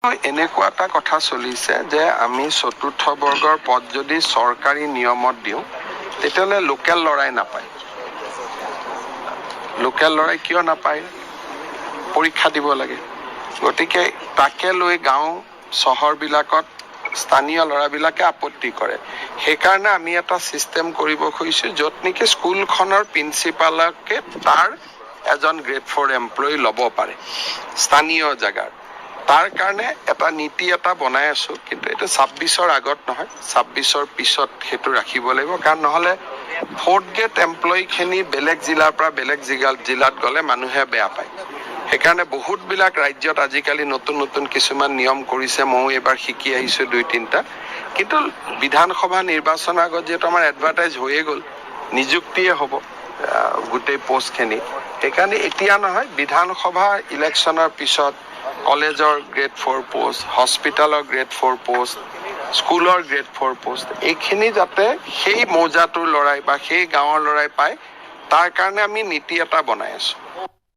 এনেকুৱা এটা কথা চলিছে যে আমি চতুৰ্থ বৰ্গৰ পদ যদি চৰকাৰী নিয়মত দিওঁ তেতিয়াহ'লে লোকেল ল'ৰাই নাপায়। লোকেল ল'ৰাই কিয় নাপায়? পৰীক্ষা দিব লাগে। গতিকে তাকে লৈ গাঁও চহৰবিলাকত স্থানীয় ল'ৰাবিলাকে আপত্তি কৰে। সেইকাৰণে আমি এটা ছিষ্টেম কৰিব খুজিছোঁ য'ত নেকি স্কুলখনৰ প্ৰিন্সিপালকে তাৰ এজন গ্ৰেড 4 এমপ্লয়ী ল'ব পাৰে স্থানীয় জেগাৰ। তাৰ কাৰণে এটা নীতি এটা বনাই আছো, কিন্তু এইটো 26ৰ আগত নহয়, 26ৰ পিছত সেইটো ৰাখিব লাগিব। কাৰণ নহ'লে 4th গ্ৰেড এমপ্লয়ীখিনি বেলেগ জিলাৰ পৰা বেলেগ জিলাত গ'লে মানুহে বেয়া পায়। সেইকাৰণে বহুতবিলাক ৰাজ্যত আজিকালি নতুন নতুন কিছুমান নিয়ম কৰিছে। ময়ো এইবাৰ শিকি আহিছোঁ 2-3টা। কিন্তু বিধানসভা নিৰ্বাচনৰ আগত যিহেতু আমাৰ এডভাৰটাইজ হৈয়ে গ'ল, নিযুক্তিয়ে হ'ব গোটেই পোষ্টখিনি। সেইকাৰণে এতিয়া নহয়, বিধানসভা ইলেকশ্যনৰ পিছত কলেজৰ গ্ৰেড 4 পোষ্ট, হস্পিটেলৰ গ্ৰেড 4 পোষ্ট, স্কুলৰ গ্ৰেড 4 পোষ্ট, এইখিনি যাতে সেই মৌজাটোৰ ল'ৰাই বা সেই গাঁৱৰ ল'ৰাই পায়, তাৰ কাৰণে আমি নীতি এটা বনাই আছোঁ।